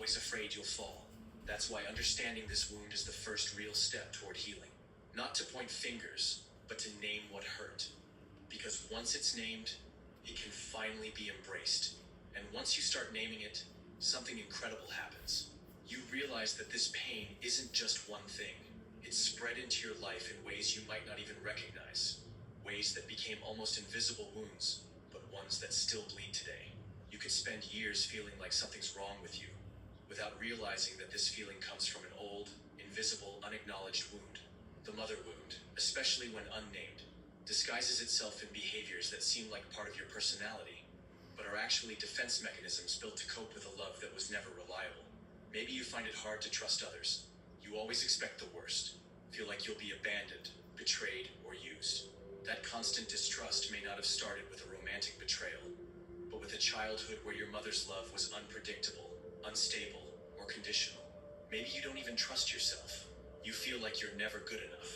always afraid you'll fall. That's why understanding this wound is the first real step toward healing. Not to point fingers, but to name what hurt. Because once it's named, it can finally be embraced. And once you start naming it, something incredible happens. You realize that this pain isn't just one thing. It's spread into your life in ways you might not even recognize. Ways that became almost invisible wounds, but ones that still bleed today. You could spend years feeling like something's wrong with you, without realizing that this feeling comes from an old, invisible, unacknowledged wound. The mother wound, especially when unnamed, disguises itself in behaviors that seem like part of your personality, but are actually defense mechanisms built to cope with a love that was never reliable. Maybe you find it hard to trust others. You always expect the worst, feel like you'll be abandoned, betrayed, or used. That constant distrust may not have started with a romantic betrayal, but with a childhood where your mother's love was unpredictable, unstable, or conditional. Maybe you don't even trust yourself. You feel like you're never good enough,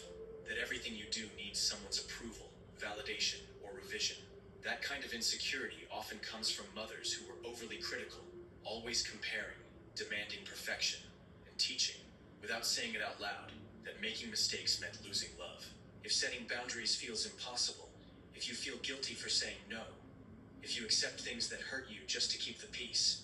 that everything you do needs someone's approval, validation, or revision. That kind of insecurity often comes from mothers who were overly critical, always comparing, demanding perfection, and teaching, without saying it out loud, that making mistakes meant losing love. If setting boundaries feels impossible, if you feel guilty for saying no, if you accept things that hurt you just to keep the peace,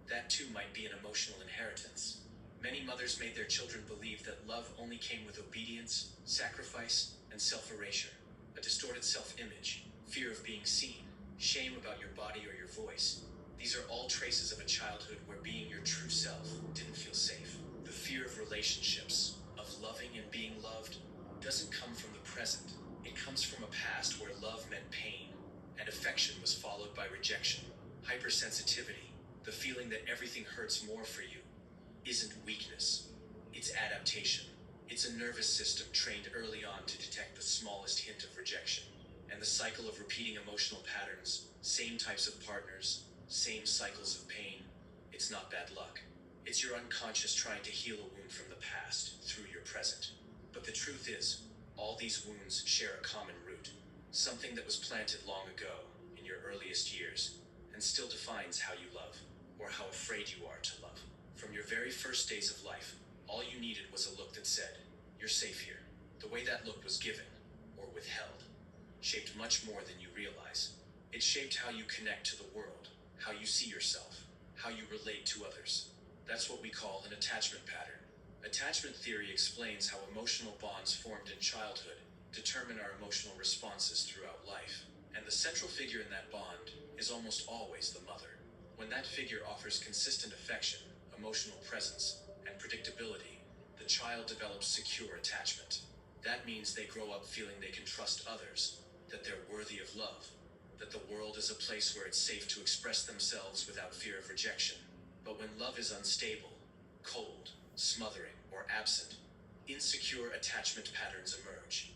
that too might be an emotional inheritance. Many mothers made their children believe that love only came with obedience, sacrifice, and self-erasure. A distorted self-image, fear of being seen, shame about your body or your voice. These are all traces of a childhood where being your true self didn't feel safe. The fear of relationships, of loving and being loved, doesn't come from the present. It comes from a past where love meant pain, and affection was followed by rejection. Hypersensitivity, the feeling that everything hurts more for you, isn't weakness. It's adaptation. It's a nervous system trained early on to detect the smallest hint of rejection. And the cycle of repeating emotional patterns, same types of partners, same cycles of pain, it's not bad luck. It's your unconscious trying to heal a wound from the past through your present. But the truth is, all these wounds share a common root, something that was planted long ago in your earliest years, and still defines how you love, or how afraid you are to love. From your very first days of life, all you needed was a look that said, "You're safe here." The way that look was given, or withheld, shaped much more than you realize. It shaped how you connect to the world, how you see yourself, how you relate to others. That's what we call an attachment pattern. Attachment theory explains how emotional bonds formed in childhood determine our emotional responses throughout life. And the central figure in that bond is almost always the mother. When that figure offers consistent affection, emotional presence, and predictability, the child develops secure attachment. That means they grow up feeling they can trust others, that they're worthy of love, that the world is a place where it's safe to express themselves without fear of rejection. But when love is unstable, cold, smothering, or absent, insecure attachment patterns emerge.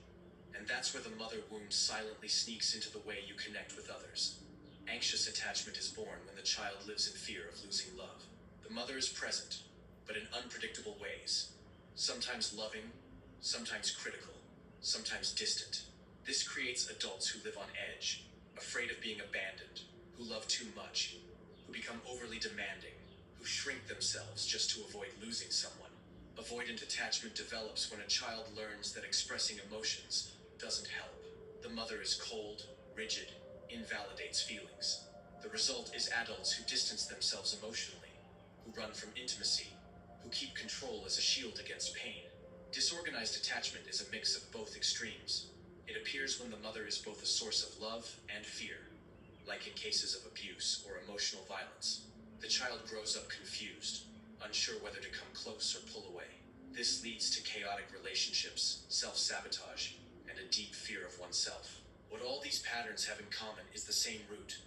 And that's where the mother wound silently sneaks into the way you connect with others. Anxious attachment is born when the child lives in fear of losing love. The mother is present, but in unpredictable ways. Sometimes loving, sometimes critical, sometimes distant. This creates adults who live on edge, afraid of being abandoned, who love too much, who become overly demanding, who shrink themselves just to avoid losing someone. Avoidant attachment develops when a child learns that expressing emotions doesn't help. The mother is cold, rigid, invalidates feelings. The result is adults who distance themselves emotionally, who run from intimacy, who keep control as a shield against pain. Disorganized attachment is a mix of both extremes. It appears when the mother is both a source of love and fear, like in cases of abuse or emotional violence. The child grows up confused, unsure whether to come close or pull away. This leads to chaotic relationships, self-sabotage, and a deep fear of oneself. What all these patterns have in common is the same root,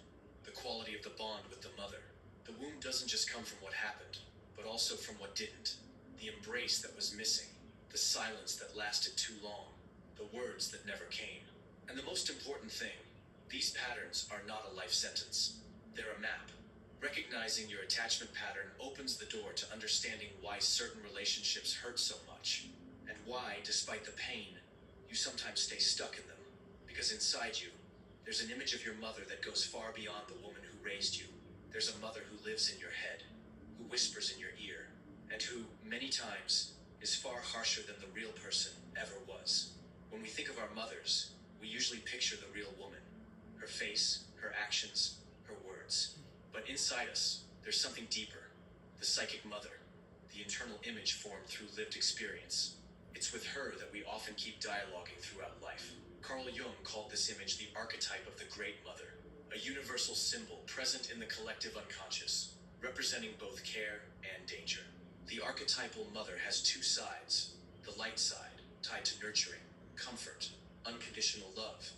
the quality of the bond with the mother. The wound doesn't just come from what happened, but also from what didn't. The embrace that was missing, the silence that lasted too long, the words that never came. And the most important thing, these patterns are not a life sentence. They're a map. Recognizing your attachment pattern opens the door to understanding why certain relationships hurt so much, and why, despite the pain, you sometimes stay stuck in them. Because inside you, there's an image of your mother that goes far beyond the woman who raised you. There's a mother who lives in your head, who whispers in your ear, and who, many times, is far harsher than the real person ever was. When we think of our mothers, we usually picture the real woman, her face, her actions, her words. But inside us, there's something deeper, the psychic mother, the internal image formed through lived experience. It's with her that we often keep dialoguing throughout life. Carl Jung called this image the archetype of the Great Mother, a universal symbol present in the collective unconscious, representing both care and danger. The archetypal mother has two sides: the light side, tied to nurturing, comfort, unconditional love,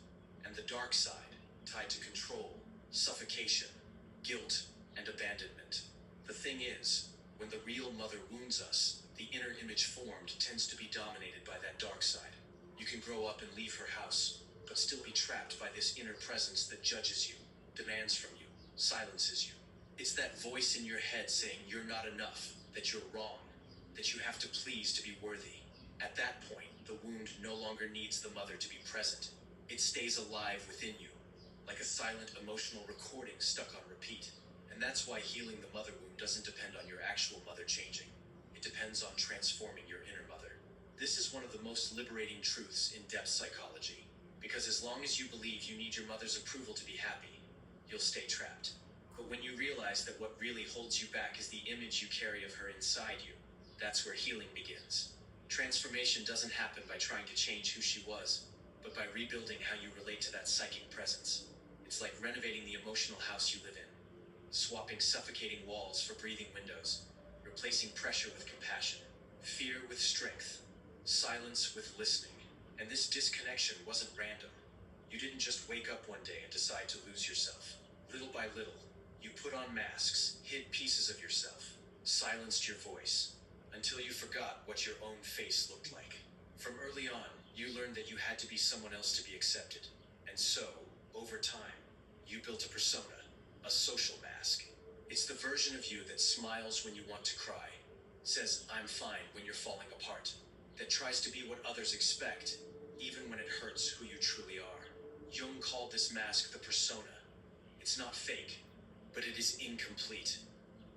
and the dark side, tied to control, suffocation, guilt, and abandonment. The thing is, when the real mother wounds us, the inner image formed tends to be dominated by that dark side. You can grow up and leave her house, but still be trapped by this inner presence that judges you, demands from you, silences you. It's that voice in your head saying you're not enough, that you're wrong, that you have to please to be worthy. At that point, the wound no longer needs the mother to be present. It stays alive within you, like a silent emotional recording stuck on repeat. And that's why healing the mother wound doesn't depend on your actual mother changing. It depends on transforming your inner mother. This is one of the most liberating truths in depth psychology, because as long as you believe you need your mother's approval to be happy, you'll stay trapped. But when you realize that what really holds you back is the image you carry of her inside you, that's where healing begins. Transformation doesn't happen by trying to change who she was, but by rebuilding how you relate to that psychic presence. It's like renovating the emotional house you live in, swapping suffocating walls for breathing windows, replacing pressure with compassion, fear with strength, silence with listening. And this disconnection wasn't random. You didn't just wake up one day and decide to lose yourself. Little by little, you put on masks, hid pieces of yourself, silenced your voice, until you forgot what your own face looked like. From early on, you learned that you had to be someone else to be accepted. And so, over time, you built a persona, a social mask. It's the version of you that smiles when you want to cry, says "I'm fine" when you're falling apart, that tries to be what others expect, even when it hurts who you truly are. Jung called this mask the persona. It's not fake, but it is incomplete.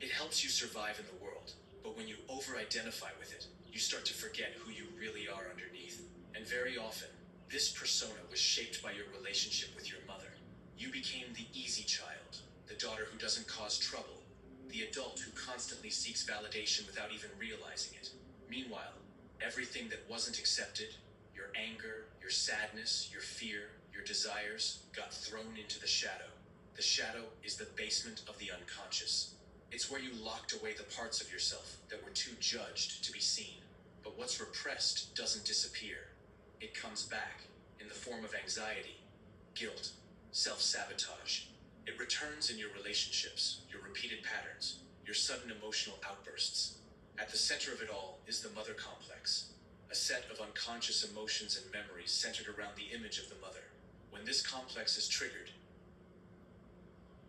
It helps you survive in the world, but when you over-identify with it, you start to forget who you really are underneath. And very often, this persona was shaped by your relationship with your mother. You became the easy child, the daughter who doesn't cause trouble, the adult who constantly seeks validation without even realizing it. Meanwhile, everything that wasn't accepted, your anger, your sadness, your fear, your desires, got thrown into the shadow. The shadow is the basement of the unconscious. It's where you locked away the parts of yourself that were too judged to be seen. But what's repressed doesn't disappear. It comes back in the form of anxiety, guilt, self-sabotage. It returns in your relationships, your repeated patterns, your sudden emotional outbursts. At the center of it all is the mother complex, a set of unconscious emotions and memories centered around the image of the mother. When this complex is triggered,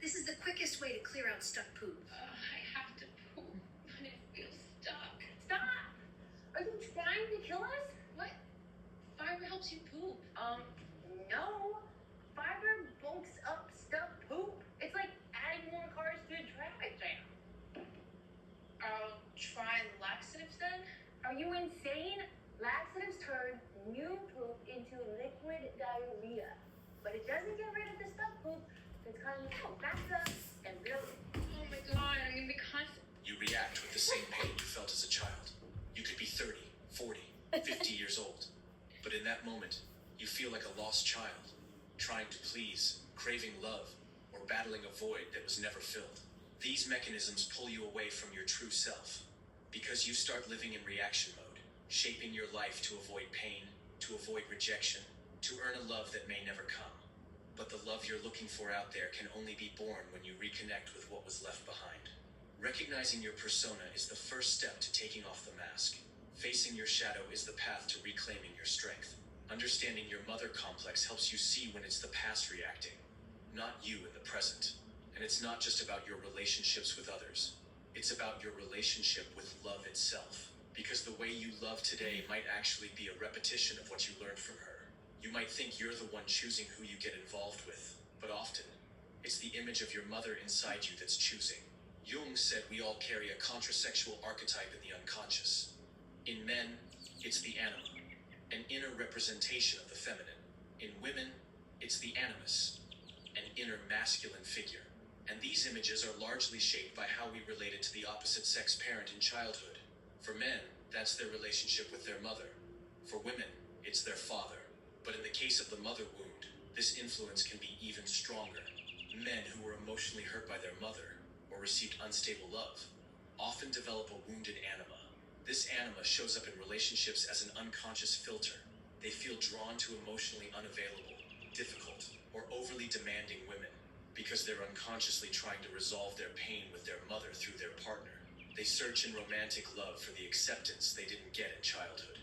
this is the quickest way to clear out stuck poop. I have to poop, but it feels stuck. Stop! Are you trying to kill us? What? Fiber helps you poop. No. Fiber bulks up stuck poop. It's like adding more cars to a traffic jam. I'll try laxatives then. Are you insane? Laxatives turn new poop into liquid diarrhea. But it doesn't get rid of the stuck poop. It's kind of back up and build it. Oh my god, I'm gonna be constant. you react with the same pain you felt as a child. You could be 30, 40, 50 years old. But in that moment, you feel like a lost child, trying to please, craving love, or battling a void that was never filled. These mechanisms pull you away from your true self, because you start living in reaction mode, shaping your life to avoid pain, to avoid rejection, to earn a love that may never come. But the love you're looking for out there can only be born when you reconnect with what was left behind. Recognizing your persona is the first step to taking off the mask. Facing your shadow is the path to reclaiming your strength. Understanding your mother complex helps you see when it's the past reacting, not you in the present. And it's not just about your relationships with others. It's about your relationship with love itself. Because the way you love today might actually be a repetition of what you learned from her. You might think you're the one choosing who you get involved with, but often, it's the image of your mother inside you that's choosing. Jung said we all carry a contrasexual archetype in the unconscious. In men, it's the anima, an inner representation of the feminine. In women, it's the animus, an inner masculine figure. And these images are largely shaped by how we related to the opposite sex parent in childhood. For men, that's their relationship with their mother. For women, it's their father. But in the case of the mother wound, this influence can be even stronger. Men who were emotionally hurt by their mother, or received unstable love, often develop a wounded anima. This anima shows up in relationships as an unconscious filter. They feel drawn to emotionally unavailable, difficult, or overly demanding women because they're unconsciously trying to resolve their pain with their mother through their partner. They search in romantic love for the acceptance they didn't get in childhood.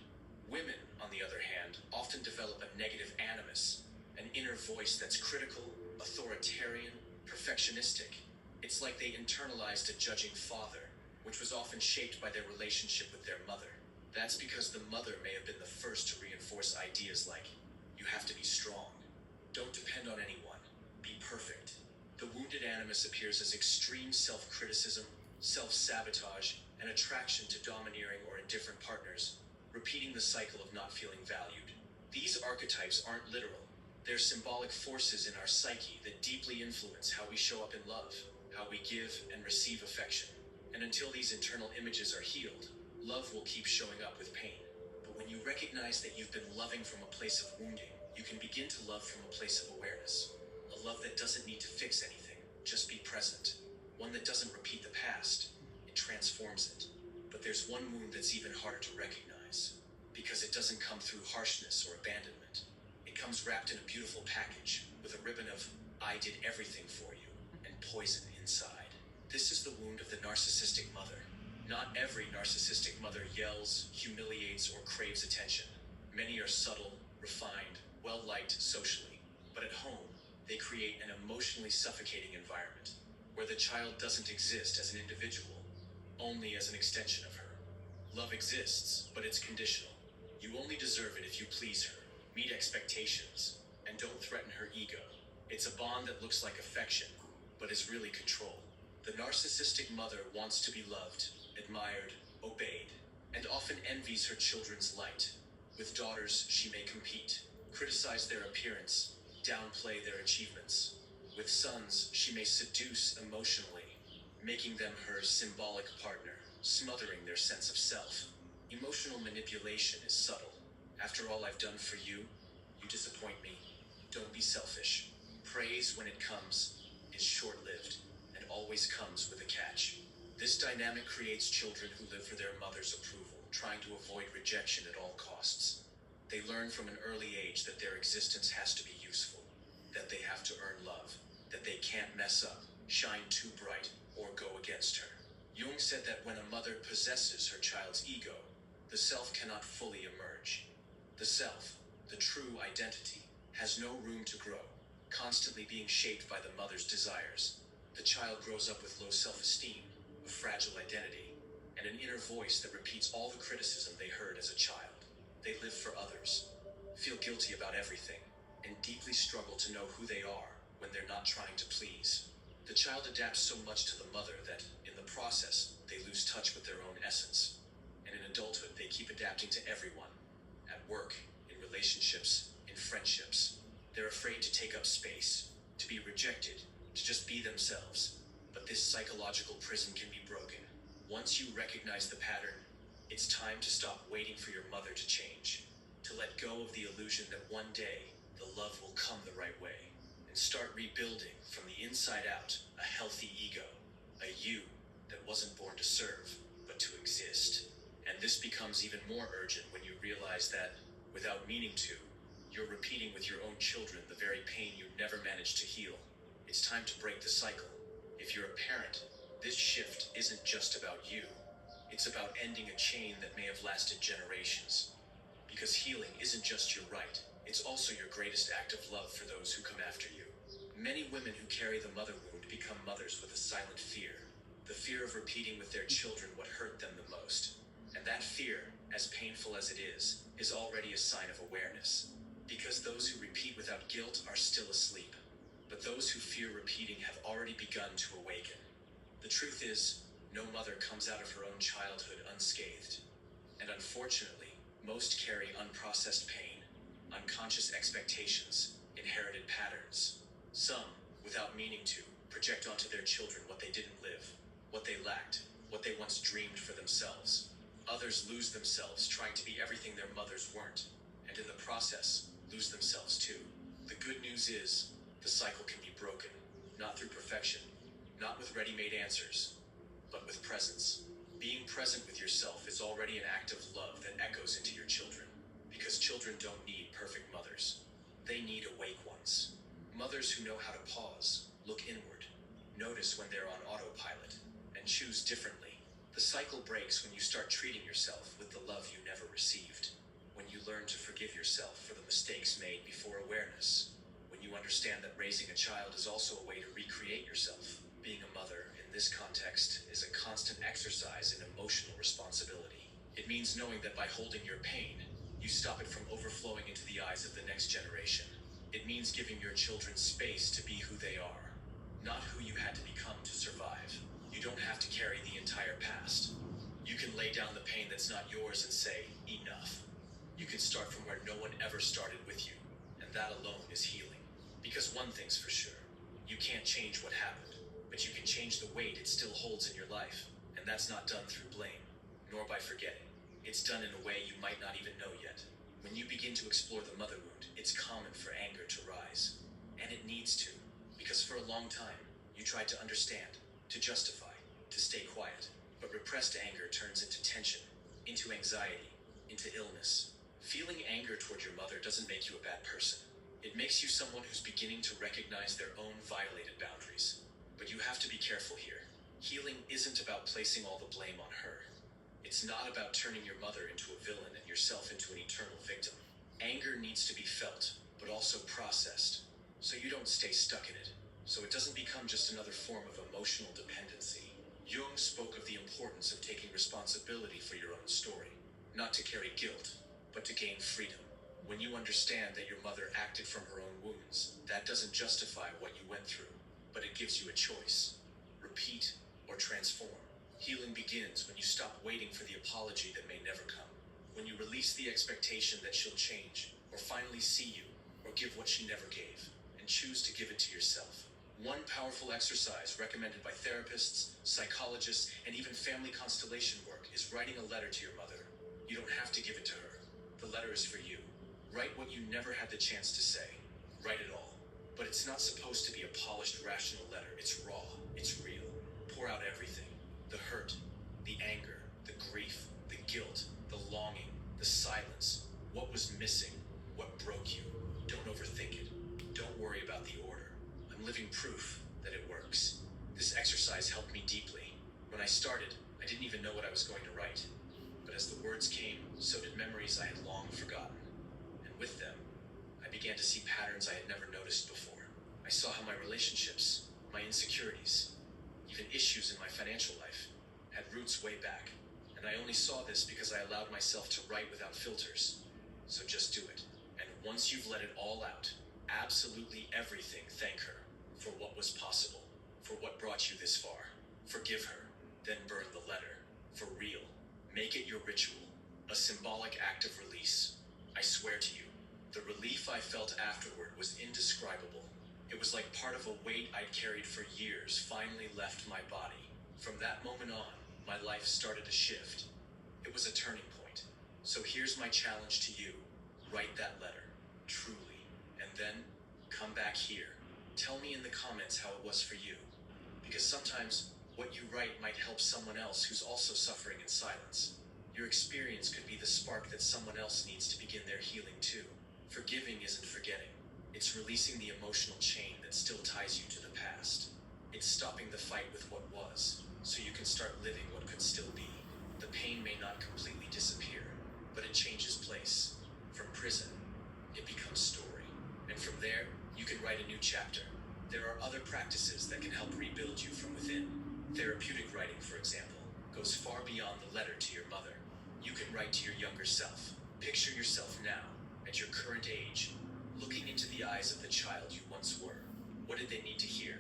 Women, on the other hand, often develop a negative animus, an inner voice that's critical, authoritarian, perfectionistic. It's like they internalized a judging father, which was often shaped by their relationship with their mother. That's because the mother may have been the first to reinforce ideas like, you have to be strong, don't depend on anyone, be perfect. The wounded animus appears as extreme self-criticism, self-sabotage, and attraction to domineering or indifferent partners, repeating the cycle of not feeling valued. These archetypes aren't literal. They're symbolic forces in our psyche that deeply influence how we show up in love, how we give and receive affection. And until these internal images are healed, love will keep showing up with pain. But when you recognize that you've been loving from a place of wounding, you can begin to love from a place of awareness. A love that doesn't need to fix anything, just be present. One that doesn't repeat the past, it transforms it. But there's one wound that's even harder to recognize, because it doesn't come through harshness or abandonment. It comes wrapped in a beautiful package, with a ribbon of, I did everything for you, and poison inside. This is the wound of the narcissistic mother. Not every narcissistic mother yells, humiliates, or craves attention. Many are subtle, refined, well-liked socially. But at home, they create an emotionally suffocating environment, where the child doesn't exist as an individual, only as an extension of her. Love exists, but it's conditional. You only deserve it if you please her, meet expectations, and don't threaten her ego. It's a bond that looks like affection, but is really control. The narcissistic mother wants to be loved, admired, obeyed, and often envies her children's light. With daughters, she may compete, criticize their appearance, downplay their achievements. With sons, she may seduce emotionally, making them her symbolic partner, smothering their sense of self. Emotional manipulation is subtle. After all I've done for you, you disappoint me. Don't be selfish. Praise, when it comes, is short-lived and always comes with a catch. This dynamic creates children who live for their mother's approval, trying to avoid rejection at all costs. They learn from an early age that their existence has to be useful, that they have to earn love, that they can't mess up, shine too bright, or go against her. Jung said that when a mother possesses her child's ego, the self cannot fully emerge. The self, the true identity, has no room to grow, constantly being shaped by the mother's desires. The child grows up with low self-esteem, a fragile identity, and an inner voice that repeats all the criticism they heard as a child. They live for others, feel guilty about everything, and deeply struggle to know who they are when they're not trying to please. The child adapts so much to the mother that, in the process, they lose touch with their own essence. And in adulthood, they keep adapting to everyone. At work, in relationships, in friendships. They're afraid to take up space, to be rejected, to just be themselves. But this psychological prison can be broken. Once you recognize the pattern, it's time to stop waiting for your mother to change, to let go of the illusion that one day the love will come the right way, and start rebuilding from the inside out a healthy ego, a you that wasn't born to serve, but to exist. And this becomes even more urgent when you realize that, without meaning to, you're repeating with your own children the very pain you never managed to heal. It's time to break the cycle. If you're a parent, this shift isn't just about you. It's about ending a chain that may have lasted generations. Because healing isn't just your right, it's also your greatest act of love for those who come after you. Many women who carry the mother wound become mothers with a silent fear. The fear of repeating with their children what hurt them the most. And that fear, as painful as it is already a sign of awareness. Because those who repeat without guilt are still asleep. But those who fear repeating have already begun to awaken. The truth is, no mother comes out of her own childhood unscathed. And unfortunately, most carry unprocessed pain, unconscious expectations, inherited patterns. Some, without meaning to, project onto their children what they didn't live, what they lacked, what they once dreamed for themselves. Others lose themselves trying to be everything their mothers weren't, and in the process, lose themselves too. The good news is, the cycle can be broken, not through perfection, not with ready-made answers, but with presence. Being present with yourself is already an act of love that echoes into your children, because children don't need perfect mothers. They need awake ones. Mothers who know how to pause, look inward, notice when they're on autopilot, and choose differently. The cycle breaks when you start treating yourself with the love you never received. When you learn to forgive yourself for the mistakes made before awareness. When you understand that raising a child is also a way to recreate yourself. Being a mother, in this context, is a constant exercise in emotional responsibility. It means knowing that by holding your pain, you stop it from overflowing into the eyes of the next generation. It means giving your children space to be who they are, not who you had to become to survive. You don't have to carry the entire past. You can lay down the pain that's not yours and say, enough. You can start from where no one ever started with you, and that alone is healing. Because one thing's for sure, you can't change what happened, but you can change the weight it still holds in your life, and that's not done through blame, nor by forgetting. It's done in a way you might not even know yet. When you begin to explore the mother wound, it's common for anger to rise. And it needs to, because for a long time, you tried to understand, to justify, to stay quiet. But repressed anger turns into tension, into anxiety, into illness. Feeling anger toward your mother doesn't make you a bad person. It makes you someone who's beginning to recognize their own violated boundaries. But you have to be careful here. Healing isn't about placing all the blame on her. It's not about turning your mother into a villain and yourself into an eternal victim. Anger needs to be felt, but also processed, so you don't stay stuck in it, so it doesn't become just another form of emotional dependency. Jung spoke of the importance of taking responsibility for your own story, not to carry guilt, but to gain freedom. When you understand that your mother acted from her own wounds, that doesn't justify what you went through, but it gives you a choice. Repeat or transform. Healing begins when you stop waiting for the apology that may never come. When you release the expectation that she'll change, or finally see you, or give what she never gave, and choose to give it to yourself. One powerful exercise recommended by therapists, psychologists, and even family constellation work is writing a letter to your mother. You don't have to give it to her. The letter is for you. Write what you never had the chance to say. Write it all. But it's not supposed to be a polished, rational letter. It's raw. It's real. Pour out everything. The hurt, the anger, the grief, the guilt, the longing, the silence. What was missing? What broke you? Don't overthink it. Don't worry about the order. I'm living proof that it works. This exercise helped me deeply. When I started, I didn't even know what I was going to write. But as the words came, so did memories I had long forgotten. And with them, I began to see patterns I had never noticed before. I saw how my relationships, my insecurities, even issues in my financial life, had roots way back. And I only saw this because I allowed myself to write without filters. So just do it. And once you've let it all out, absolutely everything, thank her for what was possible, for what brought you this far. Forgive her, then burn the letter. For real. Make it your ritual, a symbolic act of release. I swear to you, the relief I felt afterward was indescribable. It was like part of a weight I'd carried for years finally left my body. From that moment on, my life started to shift. It was a turning point. So here's my challenge to you. Write that letter, truly, and then come back here. Tell me in the comments how it was for you. Because sometimes what you write might help someone else who's also suffering in silence. Your experience could be the spark that someone else needs to begin their healing too. Forgiving isn't forgetting. It's releasing the emotional chain that still ties you to the past. It's stopping the fight with what was, so you can start living what could still be. The pain may not completely disappear, but it changes place. From prison, it becomes story. And from there, you can write a new chapter. There are other practices that can help rebuild you from within. Therapeutic writing, for example, goes far beyond the letter to your mother. You can write to your younger self. Picture yourself now, at your current age, looking into the eyes of the child you once were. What did they need to hear?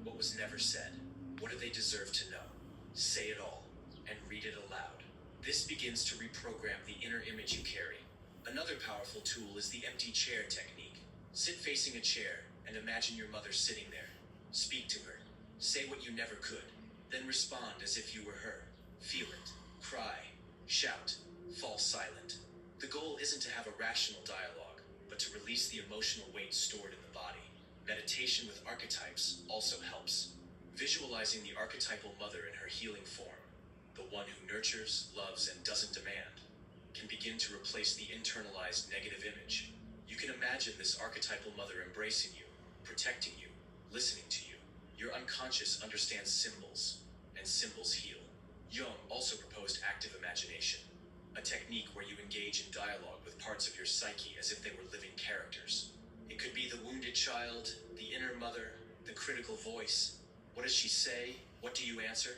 What was never said? What do they deserve to know? Say it all, and read it aloud. This begins to reprogram the inner image you carry. Another powerful tool is the empty chair technique. Sit facing a chair and imagine your mother sitting there. Speak to her. Say what you never could. Then respond as if you were her. Feel it. Cry. Shout. Fall silent. The goal isn't to have a rational dialogue, but to release the emotional weight stored in the body. Meditation with archetypes also helps. Visualizing the archetypal mother in her healing form, the one who nurtures, loves, and doesn't demand, can begin to replace the internalized negative image. You can imagine this archetypal mother embracing you, protecting you, listening to you. Your unconscious understands symbols, and symbols heal. Jung also proposed active imagination, a technique where you engage in dialogue with parts of your psyche as if they were living characters. It could be the wounded child, the inner mother, the critical voice. What does she say? What do you answer?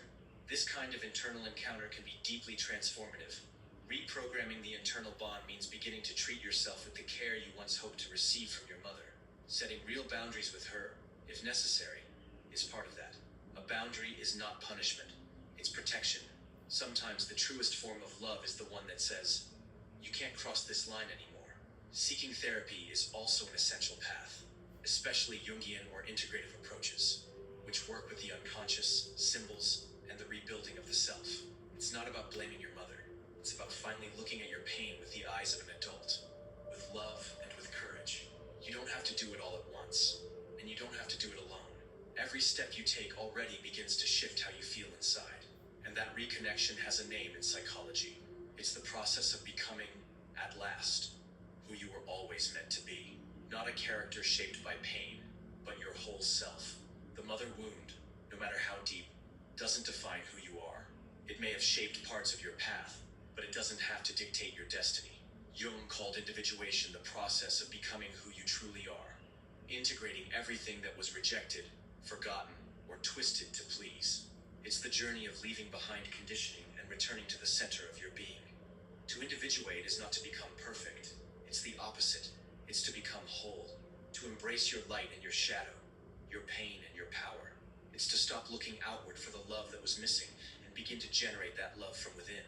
This kind of internal encounter can be deeply transformative. Reprogramming the internal bond means beginning to treat yourself with the care you once hoped to receive from your mother. Setting real boundaries with her, if necessary, is part of that. A boundary is not punishment, it's protection. Sometimes the truest form of love is the one that says, "You can't cross this line anymore." Seeking therapy is also an essential path, especially Jungian or integrative approaches, which work with the unconscious, symbols, and the rebuilding of the self. It's not about blaming your mother. It's about finally looking at your pain with the eyes of an adult, with love and with courage. You don't have to do it all at once, and you don't have to do it alone. Every step you take already begins to shift how you feel inside, and that reconnection has a name in psychology. It's the process of becoming, at last, who you were always meant to be. Not a character shaped by pain, but your whole self. The mother wound, no matter how deep, doesn't define who you are. It may have shaped parts of your path, but it doesn't have to dictate your destiny. Jung called individuation the process of becoming who you truly are, integrating everything that was rejected, forgotten, or twisted to please. It's the journey of leaving behind conditioning and returning to the center of your being. To individuate is not to become perfect. It's the opposite. It's to become whole, to embrace your light and your shadow, your pain and your power. It's to stop looking outward for the love that was missing and begin to generate that love from within.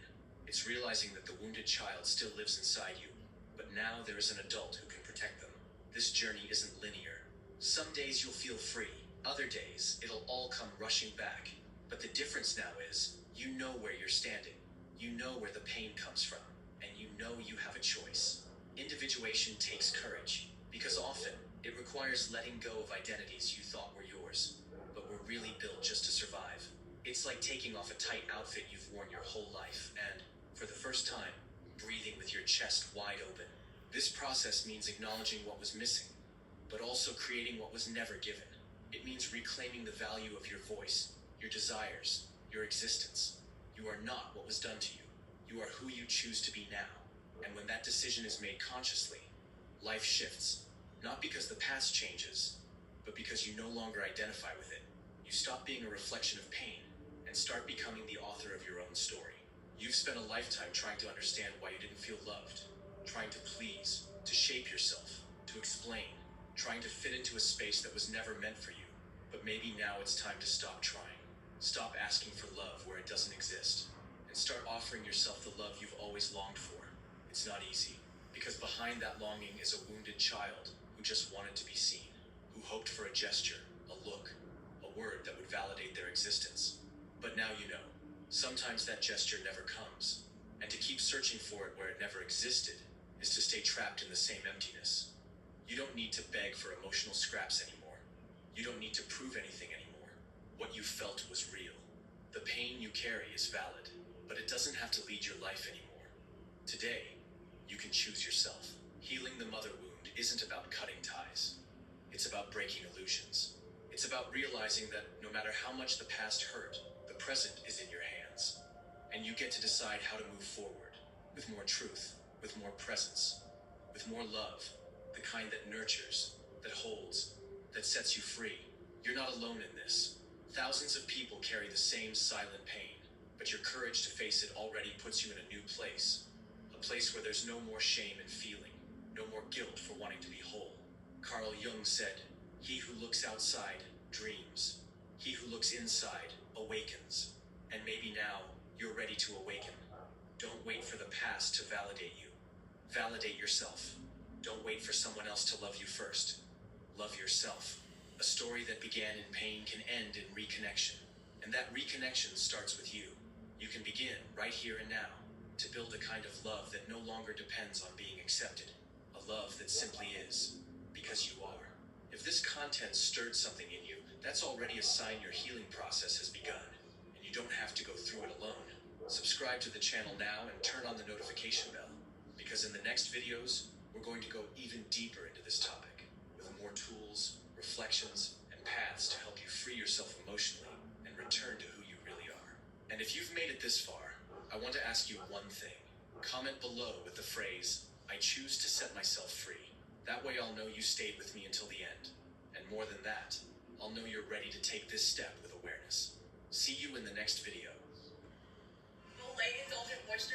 It's realizing that the wounded child still lives inside you, but now there is an adult who can protect them. This journey isn't linear. Some days you'll feel free, other days it'll all come rushing back. But the difference now is, you know where you're standing, you know where the pain comes from, and you know you have a choice. Individuation takes courage, because often it requires letting go of identities you thought were yours, but were really built just to survive. It's like taking off a tight outfit you've worn your whole life and, for the first time, breathing with your chest wide open. This process means acknowledging what was missing, but also creating what was never given. It means reclaiming the value of your voice, your desires, your existence. You are not what was done to you. You are who you choose to be now. And when that decision is made consciously, life shifts. Not because the past changes, but because you no longer identify with it. You stop being a reflection of pain and start becoming the author of your own story. You've spent a lifetime trying to understand why you didn't feel loved, trying to please, to shape yourself, to explain, trying to fit into a space that was never meant for you. But maybe now it's time to stop trying. Stop asking for love where it doesn't exist, and start offering yourself the love you've always longed for. It's not easy, because behind that longing is a wounded child who just wanted to be seen, who hoped for a gesture, a look, a word that would validate their existence. But now you know, sometimes that gesture never comes, and to keep searching for it where it never existed is to stay trapped in the same emptiness. You don't need to beg for emotional scraps anymore. You don't need to prove anything anymore. What you felt was real. The pain you carry is valid, but it doesn't have to lead your life anymore. Today, you can choose yourself. Healing the mother wound isn't about cutting ties. It's about breaking illusions. It's about realizing that no matter how much the past hurt, the present is in your hands. And you get to decide how to move forward, with more truth, with more presence, with more love, the kind that nurtures, that holds, that sets you free. You're not alone in this. Thousands of people carry the same silent pain, but your courage to face it already puts you in a new place. A place where there's no more shame in feeling, no more guilt for wanting to be whole. Carl Jung said, "He who looks outside dreams. He who looks inside awakens. And maybe now you're ready to awaken. Don't wait for the past to validate you. Validate yourself. Don't wait for someone else to love you first. Love yourself. A story that began in pain can end in reconnection. And that reconnection starts with you. You can begin right here and now to build a kind of love that no longer depends on being accepted. A love that simply is, because you are. If this content stirred something in you, that's already a sign your healing process has begun. And you don't have to go through it alone. Subscribe to the channel now and turn on the notification bell. Because in the next videos, we're going to go even deeper into this topic, with more tools, reflections, and paths to help you free yourself emotionally and return to who you really are. And if you've made it this far, I want to ask you one thing. Comment below with the phrase, "I choose to set myself free." That way I'll know you stayed with me until the end. And more than that, I'll know you're ready to take this step with awareness. See you in the next video. Olay Indulgent Moisturizer.